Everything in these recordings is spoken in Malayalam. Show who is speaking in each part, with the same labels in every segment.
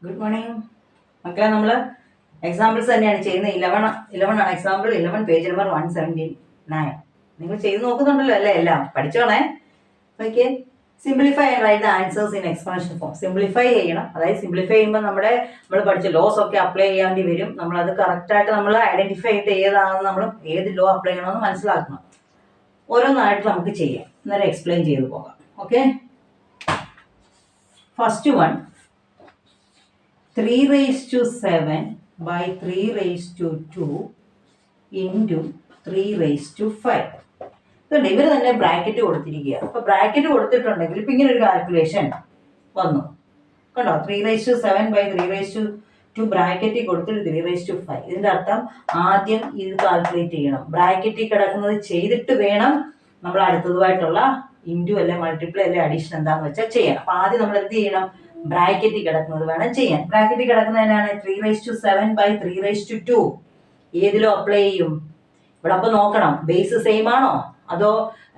Speaker 1: ഗുഡ് മോർണിംഗ് മക്കളെ. നമ്മൾ എക്സാമ്പിൾസ് തന്നെയാണ് ചെയ്യുന്നത്. 11 ആണ് എക്സാമ്പിൾ. 11 page number 179. നിങ്ങൾ ചെയ്ത് നോക്കുന്നുണ്ടല്ലോ അല്ലേ? എല്ലാം പഠിച്ചോണേ. Okay. Simplify and write the answers in exponential form. Simplify ചെയ്യണം. അതായത് സിംപ്ലിഫൈ ചെയ്യുമ്പോൾ നമ്മൾ പഠിച്ച ലോസ് ഒക്കെ അപ്ലൈ ചെയ്യാണ്ടി വരും. നമ്മളത് കറക്റ്റായിട്ട് നമ്മൾ ഐഡന്റിഫൈ ചെയ്തിട്ട് ഏതാണെന്ന് നമ്മൾ ഏത് ലോ അപ്ലൈ ചെയ്യണമെന്ന് മനസ്സിലാക്കണം. ഓരോന്നായിട്ട് നമുക്ക് ചെയ്യാം. അന്നേരം എക്സ്പ്ലെയിൻ ചെയ്ത് പോകാം. Okay. First one, 3⁻7 by 3⁻2 into 3�5. ഇതുണ്ട്. ഇവർ തന്നെ ബ്രാക്കറ്റ് കൊടുത്തിരിക്കുക. അപ്പൊ ബ്രാക്കറ്റ് കൊടുത്തിട്ടുണ്ടെങ്കിൽ ഇപ്പൊ ഇങ്ങനെ ഒരു കാൽക്കുലേഷൻ വന്നു കണ്ടോ. 3⁻7 by 3⁻2 ബ്രാക്കറ്റിൽ കൊടുത്തിട്ട് 3�5. ഇതിന്റെ അർത്ഥം ആദ്യം ഇത് കാൽക്കുലേറ്റ് ചെയ്യണം. ബ്രാക്കറ്റിൽ കിടക്കുന്നത് ചെയ്തിട്ട് വേണം നമ്മൾ അടുത്തതുമായിട്ടുള്ള ഇൻറ്റു അല്ലെ മൾട്ടിപ്ലൈ അല്ലെ അഡീഷൻ എന്താണെന്ന് വെച്ചാൽ ചെയ്യണം. അപ്പൊ ആദ്യം നമ്മൾ എന്ത് ചെയ്യണം? ബ്രാക്കറ്റിൽ കിടക്കുന്നത് വേണം ചെയ്യാൻ. ബ്രാക്കറ്റിൽ കിടക്കുന്നതിനാണ് 3⁻7 by 3⁻2. ഏതിലോ അപ്ലൈ ചെയ്യും ഇവിടെ. അപ്പൊ നോക്കണം ബേസ് സെയിം ആണോ അതോ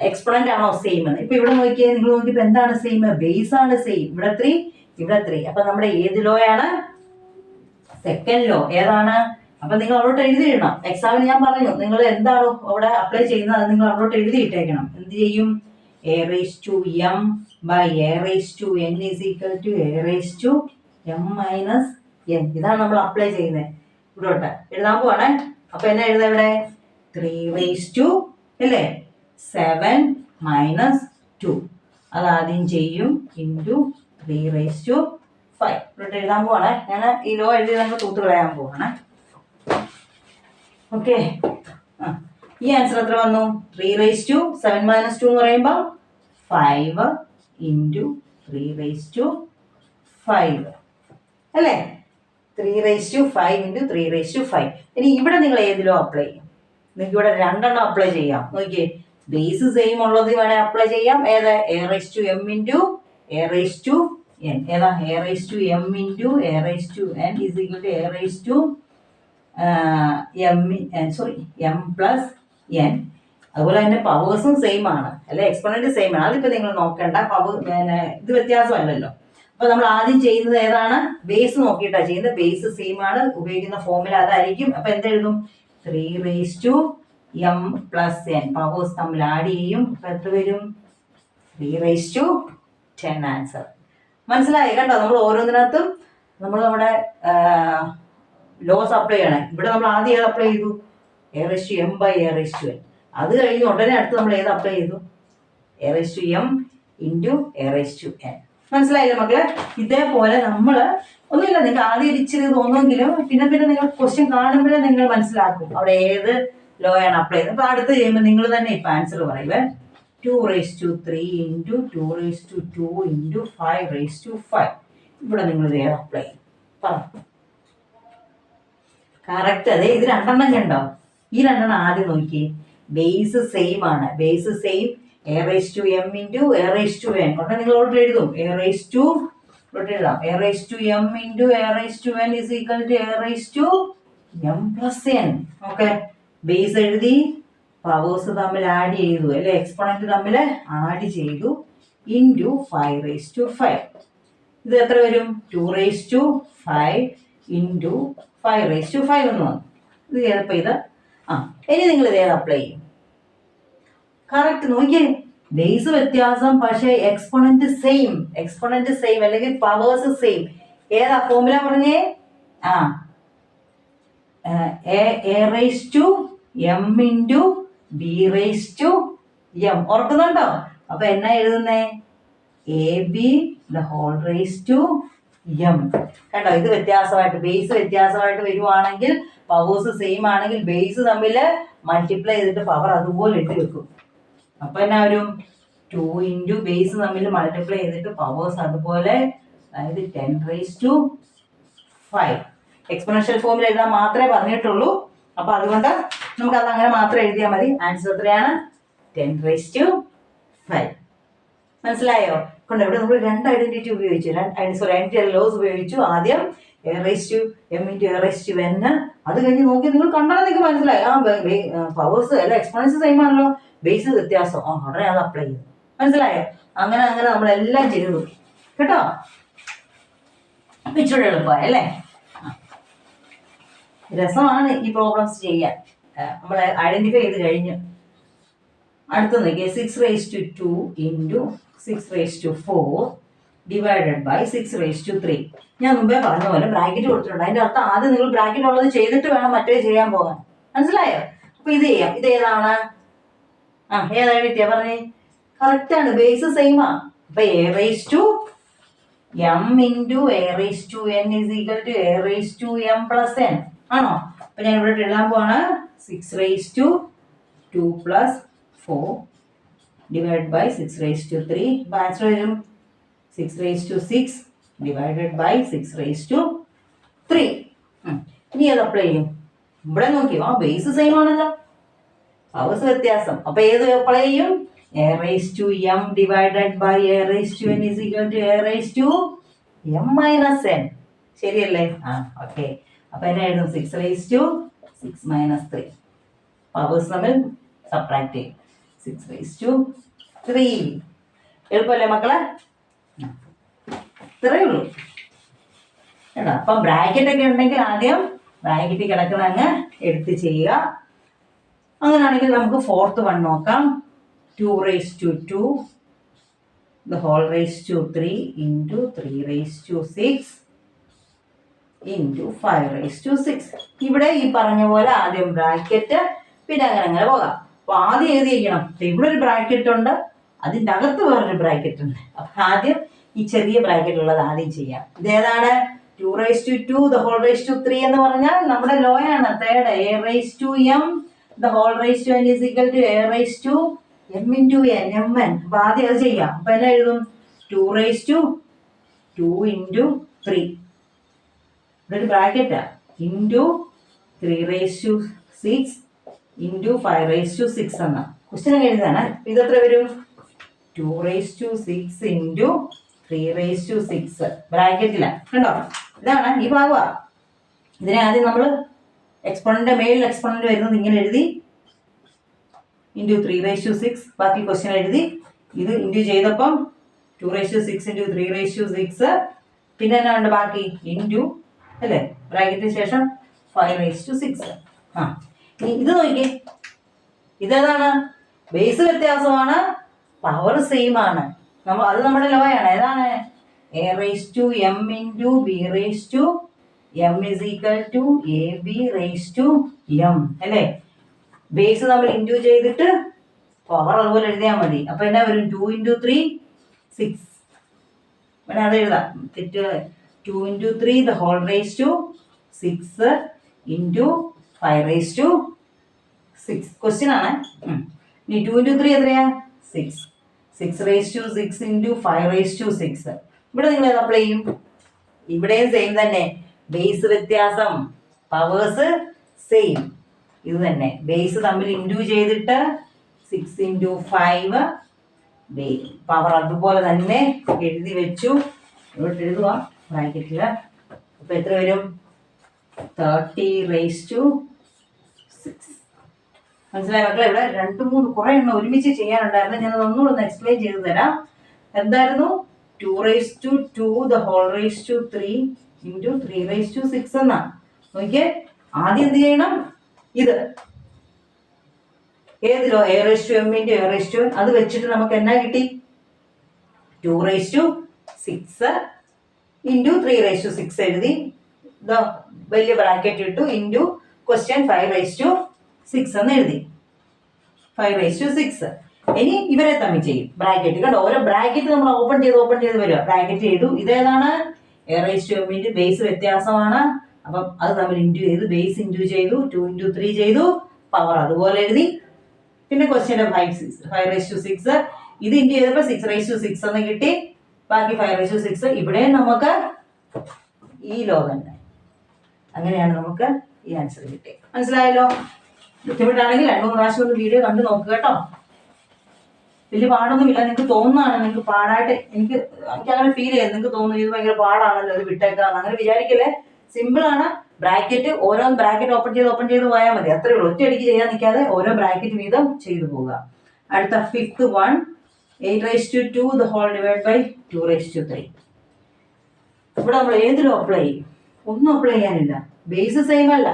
Speaker 1: എക്സ്പോണന്റ് ആണോ സെയിം എന്ന്. ഇപ്പൊ ഇവിടെ നോക്കിയാൽ നിങ്ങൾ നോക്കിയപ്പോ എന്താണ് സെയിം? ബേസ് ആണ് സെയിം. ഇവിടെ 3 ഇവിടെ 3. അപ്പൊ നമ്മുടെ ഏത് ലോ ആണ്? Second law. ഏതാണ്? അപ്പൊ നിങ്ങൾ അവിടോട്ട് എഴുതിയിടണം. എക്സാമിന് ഞാൻ പറഞ്ഞു നിങ്ങൾ എന്താണോ അവിടെ അപ്ലൈ ചെയ്യുന്നത് അത് നിങ്ങൾ അവിടോട്ട് എഴുതിയിട്ടേക്കണം. എന്ത് ചെയ്യും? a⁻m by a⁻n is equal to a⁻m-n. ഇതാണ് നമ്മൾ അപ്ലൈ ചെയ്യുന്നത്. ഇവിടോട്ട് എഴുതാൻ പോവാണേ. അപ്പൊ എന്നാ എഴുതാം ഇവിടെ? 3⁻2 അല്ലേ 7 - 2. അത് ആദ്യം ചെയ്യും ഇൻറ്റു 3⁻5. ഇവിടോട്ട് എഴുതാൻ പോവാണേ. ഞാൻ ഈ ലോ എഴുതി നമുക്ക് തൂത്ത് കളയാൻ പോവാണേ. ഓക്കെ. ഈ ആൻസർ എത്ര വന്നു? 3⁻7 - 2 എന്ന് പറയുമ്പോൾ 5 ഇൻറ്റു 3⁻5 അല്ലേ? 3⁻5 ഇൻറ്റു 3⁻5. ഇനി ഇവിടെ നിങ്ങൾ ഏതിലോ അപ്ലൈ ചെയ്യും. നിങ്ങൾക്ക് ഇവിടെ രണ്ടെണ്ണം അപ്ലൈ ചെയ്യാം. നോക്കിയേ, ബേസ് സെയിം ഉള്ളത് വേണേൽ അപ്ലൈ ചെയ്യാം. ഏത്? a⁻m into a⁻n. ഏതാ? a⁻m into a⁻n is equal to m+n. അതുപോലെ തന്നെ പവേഴ്സും സെയിം ആണ് അല്ലെ? എക്സ്പോണന്റ് സെയിം ആണ്. അതിപ്പോ നിങ്ങൾ നോക്കണ്ട. ഇത് വ്യത്യാസമല്ലല്ലോ. അപ്പൊ നമ്മൾ ആദ്യം ചെയ്യുന്നത് ഏതാണ്? ബേസ് നോക്കിയിട്ടാ ചെയ്യുന്നത്. ബേസ് സെയിം ആണ്. ഉപയോഗിക്കുന്ന ഫോർമുല അതായിരിക്കും. അപ്പൊ എന്തെഴുതും? 3⁻m+n. പവേഴ്സ് തമ്മിൽ ആഡ് ചെയ്യും. അപ്പൊ എത്ര വരും? 3⁻10 ആൻസർ. മനസ്സിലായി കണ്ടോ? നമ്മൾ ഓരോന്നിനകത്തും നമ്മുടെ ലോസ് അപ്ലൈ ചെയ്യണം. ഇവിടെ നമ്മൾ ആദ്യം ഏത് അപ്ലൈ ചെയ്തു? a⁻m by a⁻n. അത് കഴിഞ്ഞ് ഉടനെ അടുത്ത് നമ്മൾ ഏത് അപ്ലൈ ചെയ്തു? a⁻m into a⁻n. മനസ്സിലായില്ലേ മക്കളെ? ഇതേപോലെ നമ്മൾ ഒന്നുമില്ല, നിങ്ങൾ ആദ്യം ഇച്ചിരി തോന്നുമെങ്കിലും പിന്നെ നിങ്ങൾ ക്വസ്റ്റ്യൻ കാണുമ്പോഴേ നിങ്ങൾ മനസ്സിലാക്കും അവിടെ ഏത് ലോ ആണ് അപ്ലൈ ചെയ്യുന്നത്. അപ്പൊ അടുത്ത് ചെയ്യുമ്പോൾ നിങ്ങൾ തന്നെ ഇപ്പൊ ആൻസർ പറയുവേ. 2�3 into 2⁻2 into 5�5. ഇവിടെ നിങ്ങൾ ഇത് ഏത് അപ്ലൈ ചെയ്യും? പറ. കറക്റ്റ്. അതെ, ഇത് രണ്ടെണ്ണം കണ്ടോ? ഈ രണ്ടെണ്ണം ആദ്യം നോക്കി. ബേസ് സെയിം ആണ്. Base same. a⁻m into a⁻n. ഉടനെ നിങ്ങൾ ഓർഡർ എഴുതും. എഴുതാം a⁻m into a⁻n is equal to a⁻m+n. Okay. Base എഴുതി, പവേഴ്സ് തമ്മിൽ ആഡ് ചെയ്തു അല്ലെ? എക്സ്പോണന്റ് തമ്മിൽ ആഡ് ചെയ്തു ഇൻറ്റു 5�5. ഇത് എത്ര വരും? 2�5 ഇൻറ്റു 5�5 എന്ന് വന്നു. ഇത് ഏതപ്പോ ഇത്? ഇനി നിങ്ങൾ ഇത് ഏത് അപ്ലൈ ചെയ്യും? കറക്റ്റ്. നോക്കിയേ, ബേസ് വ്യത്യാസം പക്ഷേ എക്സ്പോണന്റ് സെയിം. എക്സ്പോണന്റ് സെയിം അല്ലെങ്കിൽ പവേഴ്സ് സെയിം. ഏതാ ഫോർമുല പറഞ്ഞേ? a⁻m into b⁻m. ഓർക്കുന്നുണ്ടോ? അപ്പൊ എന്നാ എഴുതുന്നേ? ab⁻m. കണ്ടോ? ഇത് വ്യത്യാസമായിട്ട് ബേസ് വ്യത്യാസമായിട്ട് വരുവാണെങ്കിൽ, പവേഴ്സ് സെയിം ആണെങ്കിൽ ബേസ് തമ്മിൽ മൾട്ടിപ്ലൈ ചെയ്തിട്ട് പവർ അതുപോലെ ഇട്ട് വെക്കും. അപ്പൊ എന്നാ വരും? 2 ഇൻറ്റു ബേസ് തമ്മിൽ മൾട്ടിപ്ലൈ ചെയ്തിട്ട് പവേഴ്സ് അതുപോലെ, അതായത് 10⁵. എക്സ്പോണൻഷ്യൽ ഫോമിൽ എഴുതാൻ മാത്രമേ പറഞ്ഞിട്ടുള്ളൂ. അപ്പൊ അതുകൊണ്ട് നമുക്ക് അത് അങ്ങനെ മാത്രം എഴുതിയാൽ മതി. ആൻസർ എത്രയാണ്? 10⁵. മനസ്സിലായോ? കൊണ്ട് ഇവിടെ നമ്മൾ രണ്ട് ഐഡന്റിറ്റി ഉപയോഗിച്ചു. ഐഡന്റിറ്റി ലോസ് ഉപയോഗിച്ചു. ആദ്യം a⁻m ഇൻറ്റു a⁻n. അത് കഴിഞ്ഞ് നോക്കി നിങ്ങൾ കണ്ടാൽ നിങ്ങൾക്ക് മനസ്സിലായി. പവേഴ്സ് അല്ല എക്സ്പോണൻസ് സെയിം ആണല്ലോ, ബേസ് വ്യത്യാസം. ഉടനെ അത് അപ്ലൈ ചെയ്തു. മനസ്സിലായോ? അങ്ങനെ നമ്മളെല്ലാം ചെയ്തു കേട്ടോ. ഇച്ചിരി എളുപ്പമായി അല്ലേ? രസമാണ് ഈ പ്രോബ്ലംസ് ചെയ്യാൻ. നമ്മൾ ഐഡന്റിഫൈ ചെയ്ത് കഴിഞ്ഞു. അടുത്ത നോക്കിയേ 6^2 ഇൻറ്റു 6^4 ഡിവൈഡഡ് ബൈ 6^3. ഞാൻ മുമ്പേ പറഞ്ഞ പോലെ ബ്രാക്കറ്റ് കൊടുത്തിട്ടുണ്ട്. അതിന്റെ അർത്ഥം ആദ്യം നിങ്ങൾ ബ്രാക്കറ്റ് ഉള്ളത് ചെയ്തിട്ട് വേണം മറ്റേ ചെയ്യാൻ പോകാൻ. മനസ്സിലായോ? അപ്പൊ ഇത് ചെയ്യാം. ഇത് ഏതാണ്? ഏതാണ് കിട്ടിയ പറഞ്ഞേ? കറക്റ്റ് ആണ്, ബേസ് സെയിം ആ. അപ്പൊ a⁻m into a⁻n is equal to a⁻m plus n ആണോ? അപ്പൊ ഞാൻ ഇവിടെ എഴുതാൻ പോവാണ് 6^2 പ്ലസ് 4 ഡിവൈഡ് ബൈ 6^3. അപ്പൊ ആൻസർ വരും 6^6 ഡിവൈഡഡ് ബൈ 6^3. ഇനി അത് അപ്ലൈ ചെയ്യും. ഇവിടെ നോക്കിയോ, ബേസ് സെയിം ആണല്ലോ, പവേഴ്സ് വ്യത്യാസം. അപ്പൊ ഏത് അപ്ലൈ ചെയ്യും? a⁻m divided by a⁻n is equal to a⁻m-n. ശരിയല്ലേ? ഓക്കെ. അപ്പൊ എന്നെ എഴുതും 6^6 - 3. പവേഴ്സ് തമ്മിൽ സബ്ട്രാക്ട് ചെയ്യും. 6^3. എളുപ്പമല്ലേ മക്കളെ? ഇത്രയേ ഉള്ളൂ കേട്ടോ. അപ്പം ബ്രാക്കറ്റ് ഒക്കെ ഉണ്ടെങ്കിൽ ആദ്യം ബ്രാക്കറ്റ് കിടക്കുന്ന അങ്ങ് എടുത്ത് ചെയ്യുക. അങ്ങനെയാണെങ്കിൽ നമുക്ക് 4th വൺ നോക്കാം. 2^2 the whole raised to 3 into 3^6 into 5^6. ഇവിടെ ഈ പറഞ്ഞ പോലെ ആദ്യം ബ്രാക്കറ്റ്, പിന്നെ അങ്ങനെ പോകാം. അപ്പൊ ആദ്യം ഏത് ചെയ്യണം? ഇവിടെ ഒരു ബ്രാക്കറ്റ് ഉണ്ട്, അതിൻ്റെ അകത്ത് വേറൊരു bracket ഉണ്ട്. അപ്പൊ ആദ്യം ഈ ചെറിയ ബ്രാക്കറ്റ് ഉള്ളത് ആദ്യം ചെയ്യാം. ഇതേതാണ്? 2^2 the whole raised to 3 എന്ന് പറഞ്ഞാൽ നമ്മുടെ ലോ ആണ്. Third a⁻m the whole raised to n is equal to a⁻m into n mn. അപ്പൊ ആദ്യം അത് ചെയ്യാം. അപ്പൊ എന്നാ എഴുതും? 2^2 into 3 ഇവിടെ ഒരു ബ്രാക്കറ്റാ, ഇൻറ്റു 3^6 ഇൻറ്റു 5^6 എന്ന ക്വസ്റ്റ്യൻ ഒക്കെ എഴുതാണ്. ഇതെത്ര വരും? 2^6 ഇൻറ്റു 3^6 ബ്രാക്കറ്റില്ല കണ്ടോ? ഇതാണ് ഈ ഭാഗമാ. ഇതിനെ ആദ്യം നമ്മൾ എക്സ്പോണന്റ്, മേളിൽ എക്സ്പോണന്റ് വരുന്നത് ഇങ്ങനെ എഴുതി, ഇൻറ്റു 3^6, ബാക്കി ക്വസ്റ്റ്യൻ എഴുതി. ഇത് ഇൻറ്റു ചെയ്തപ്പം 2^6 ഇൻറ്റു 3^6, പിന്നെ എന്നാ ഉണ്ട് ബാക്കി? ഇൻറ്റു അല്ലേ, ബ്രാക്കറ്റിന് ശേഷം 5^6. ഇനി ഇത് നോക്കിയേ, ഇതേതാണ്? ബേസ് വ്യത്യാസമാണ്, പവർ സെയിം ആണ്. അത് നമ്മുടെ ലോ ആണ്. ഏതാണ്? a⁻m into b⁻m is equal to ab⁻m അല്ലേ? ബേസ് നമ്മൾ ഇൻറ്റു ചെയ്തിട്ട് പവർ അതുപോലെ എഴുതിയാൽ മതി. അപ്പൊ എന്നാ വരും? 2 × 3 6. പിന്നെ അത് എഴുതാം, തെറ്റ്. 2 × 3 the whole raised to 6 into 5^6. Question ആണ്. ഇനി 2 × 3 എത്രയാ? 6. 6^6 into 5^6. ഇവിടെ നിങ്ങൾ ഏത് അപ്ലൈ ചെയ്യും? ഇവിടെയും സെയിം തന്നെ, ബേസ് വ്യത്യാസം, പവേഴ്സ് സെയിം. ഇത് തന്നെ, ബേസ് തമ്മിൽ ഇൻറ്റു ചെയ്തിട്ട് 6 × 5 പവർ അതുപോലെ തന്നെ എഴുതി വെച്ചു. ഇവിടെ എഴുതുക ബ്രാക്കറ്റില്. അപ്പൊ എത്ര വരും? 30^6. മനസ്സിലായ മക്കളെ? ഇവിടെ 2-3 കുറെ എണ്ണം ഒരുമിച്ച് ചെയ്യാനുണ്ടായിരുന്നു. ഞാൻ ഒന്നുകൂടെ ഒന്ന് എക്സ്പ്ലെയിൻ ചെയ്ത് തരാം. എന്തായിരുന്നു? 2^2 the whole raised to 3 into 3^6 എന്നാ. നോക്കിയേ, ആദ്യം എന്ത് ചെയ്യണം? ഇത് ഏതിലോ a⁻m ഇൻറ്റു a⁻n, അത് വെച്ചിട്ട് നമുക്ക് എന്നാ കിട്ടി? 2^6 ഇൻറ്റു 3^6 എഴുതി, വലിയ ബ്രാക്കറ്റ് ഇട്ടു, ഇൻറ്റു ക്വസ്റ്റ്യൻ 5^6 എന്ന് എഴുതി. 5^6. ഇനി ഇവരെ തമ്മിൽ ചെയ്യും ബ്രാക്കറ്റ്. കണ്ടോ, ഓരോ ബ്രാക്കറ്റ് നമ്മൾ ഓപ്പൺ ചെയ്ത് വരിക. ബ്രാക്കറ്റ് ചെയ്തു. ഇതേതാണ്? a⁻m ഇൻറ്റു ബേസ് വ്യത്യാസമാണ്. അപ്പം അത് തമ്മിൽ ഇൻറ്റു ചെയ്തു, ബേസ് ഇൻറ്റു ചെയ്തു, 2 × 3 ചെയ്തു, പവർ അതുപോലെ എഴുതി. പിന്നെ ക്വസ്റ്റ്യൻ്റെ 5^6. ഇത് ഇൻറ്റു ചെയ്തപ്പോൾ 6^6 എന്ന് കിട്ടി. ബാക്കി 5^6. ഇവിടെ നമുക്ക് ഈ ലോ തന്നെ. അങ്ങനെയാണ് നമുക്ക് ഈ ആൻസർ കിട്ടിയത്. മനസ്സിലായല്ലോ? ബുദ്ധിമുട്ടാണെങ്കിൽ 2-3 പ്രാവശ്യം ഒന്ന് വീഡിയോ കണ്ടു നോക്കുക കേട്ടോ. വലിയ പാടൊന്നുമില്ല. നിങ്ങൾക്ക് തോന്നുന്നതാണ് നിങ്ങൾക്ക് പാടായിട്ട്. എനിക്ക് അങ്ങനെ ഫീൽ ചെയ്യുന്നത്. നിങ്ങൾക്ക് തോന്നുന്നു ഇത് ഭയങ്കര പാടാണല്ലോ, ഇത് വിട്ടേക്കാന്ന്. അങ്ങനെ വിചാരിക്കല്ലേ, സിമ്പിൾ ആണ്. ബ്രാക്കറ്റ്, ഓരോ ബ്രാക്കറ്റ് ഓപ്പൺ ചെയ്ത് പോയാൽ മതി. അത്രേ ഉള്ളൂ. ഒറ്റയടിക്ക് ചെയ്യാൻ നിൽക്കാതെ ഓരോ ബ്രാക്കറ്റ് വീതം ചെയ്തു പോവുക. അടുത്ത 5th one, 8^2 the whole divided by 2^3. ഇവിടെ നമ്മൾ ഏതിലും അപ്ലൈ ചെയ്യും? ഒന്നും അപ്ലൈ ചെയ്യാനില്ല. ബേസ് സെയിം അല്ല,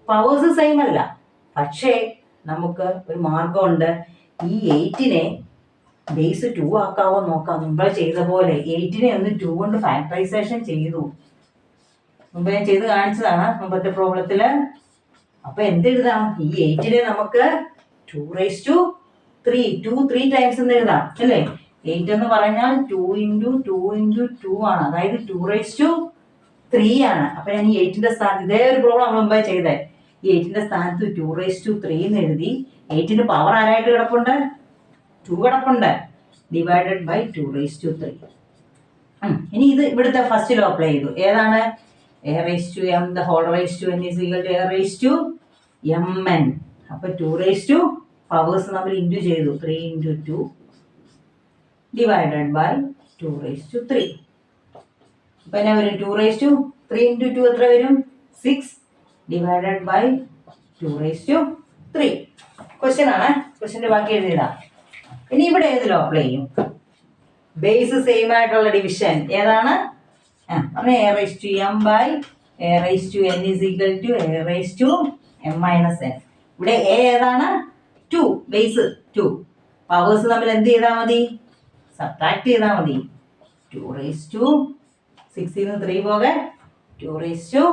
Speaker 1: പവേഴ്സ് സെയിം അല്ല. പക്ഷേ നമുക്ക് ഒരു മാർഗമുണ്ട്. ഈ 8നെ ബേസ് 2 ആക്കാവോ നോക്കാം. മുമ്പേ ചെയ്ത പോലെ 8നെ ഒന്ന് 2 കൊണ്ട് ഫാക്ടറൈസേഷൻ ചെയ്തു. മുമ്പ് ഞാൻ ചെയ്ത് കാണിച്ചതാണ് മുമ്പത്തെ പ്രോബ്ലത്തില്. അപ്പൊ എന്തെഴുതാം? ഈ 8നെ നമുക്ക് 2 3 ടൈംസ് എന്ന് എഴുതാം അല്ലേ? 8 എന്ന് പറഞ്ഞാൽ 2 × 2 × 2 ആണ്. അതായത് 2 ആണ്. അപ്പൊ ഞാൻ ഈ 8ന്റെ സ്ഥാനത്ത് ഇതേ ഒരു പ്രോബ്ലം നമ്മൾ മുമ്പേ ചെയ്തേ. ഈ 8ന്റെ സ്ഥാനത്ത് 2 എന്ന് എഴുതി. 8ന്റെ പവർ ആരായിട്ട് കിടപ്പുണ്ട്? 2 കിടപ്പുണ്ട്. ഡിവൈഡഡ് ബൈ 2 ഇനി ഇത് ഇവിടുത്തെ ഫസ്റ്റ് ലോ അപ്ലൈ ചെയ്തു. ഏതാണ്? a⁻m the whole raised to n is equal to a⁻mn. അപ്പൊ 2 പവേഴ്സ് നമ്മൾ ഇൻറ്റു ചെയ്തു. 3 × 2 ഡിവൈഡഡ് ബൈ 2 അപ്പൊ എന്നാ വരും? 2 × 2 എത്ര വരും? 6 ഡിവൈഡഡ് ബൈ 2 ക്വസ്റ്റ്യൻ ആണ്. ക്വസ്റ്റ്യന്റെ ബാക്കി എഴുതിയതാ. ഇനി ഇവിടെ ഏതിലോ അപ്ലൈ ചെയ്യും? ബേസ് സെയിം ആയിട്ടുള്ള ഡിവിഷൻ ഏതാണ്? a⁻m by a⁻n is equal to a⁻m-n. ഇവിടെ a ഏതാണ്? 2, ബേസ് 2. പവേഴ്സ് നമ്മൾ എന്ത് ചെയ്താൽ മതി? സബ്ട്രാക്ട് ചെയ്താൽ മതി. 2 6 3 പോകെ 2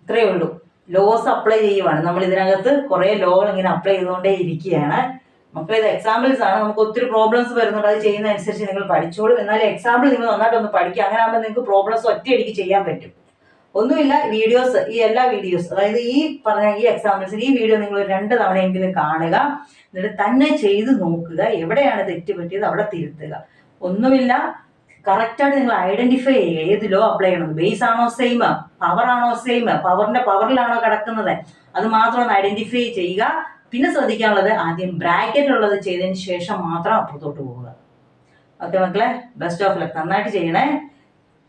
Speaker 1: ഇത്രയേ ഉള്ളൂ. ലോസ് അപ്ലൈ ചെയ്യുവാണ് നമ്മൾ. ഇതിനകത്ത് കുറെ ലോകൾ ഇങ്ങനെ അപ്ലൈ ചെയ്തുകൊണ്ടേ ഇരിക്കുകയാണ്. മക്കളെ ഇത് എക്സാമ്പിൾസ് ആണ്. നമുക്ക് ഒത്തിരി പ്രോബ്ലംസ് വരുന്നുണ്ട്. അത് ചെയ്യുന്ന അനുസരിച്ച് നിങ്ങൾ പഠിച്ചോളും. എന്നാലും എക്സാമ്പിൾ നിങ്ങൾ നന്നായിട്ടൊന്ന് പഠിക്കുക. അങ്ങനെ ആകുമ്പോൾ നിങ്ങൾക്ക് പ്രോബ്ലംസ് ഒറ്റയടിക്ക് ചെയ്യാൻ പറ്റും. ഒന്നുമില്ല, വീഡിയോസ്, ഈ എല്ലാ വീഡിയോസ്, അതായത് ഈ പറഞ്ഞ ഈ എക്സാമ്പിൾസ്, ഈ വീഡിയോ നിങ്ങൾ 2 തവണയെങ്കിലും കാണുക. എന്നിട്ട് തന്നെ ചെയ്ത് നോക്കുക. എവിടെയാണ് തെറ്റ് പറ്റിയത് അവിടെ തിരുത്തുക. ഒന്നുമില്ല, കറക്റ്റായിട്ട് നിങ്ങൾ ഐഡന്റിഫൈ ചെയ്യുക. ഏത് ലോ അപ്ലൈ ചെയ്യണം? ബേസ് ആണോ സെയിം? പവർ ആണോ സെയിം? പവറിന്റെ പവറിലാണോ കിടക്കുന്നത്? അത് മാത്രം ഒന്ന് ഐഡന്റിഫൈ ചെയ്യുക. പിന്നെ ശ്രദ്ധിക്കാനുള്ളത്, ആദ്യം ബ്രാക്കറ്റ് ഉള്ളത് ചെയ്തതിന് ശേഷം മാത്രം അപ്പുറത്തോട്ട് പോവുക. ഓക്കെ മക്കളെ, ബെസ്റ്റ് ഓഫ് ലക്ക്. നന്നായിട്ട് ചെയ്യണേ.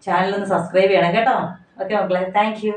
Speaker 1: ചാനൽ ഒന്ന് സബ്സ്ക്രൈബ് ചെയ്യണം കേട്ടോ. ഓക്കെ മക്കളെ, താങ്ക് യു.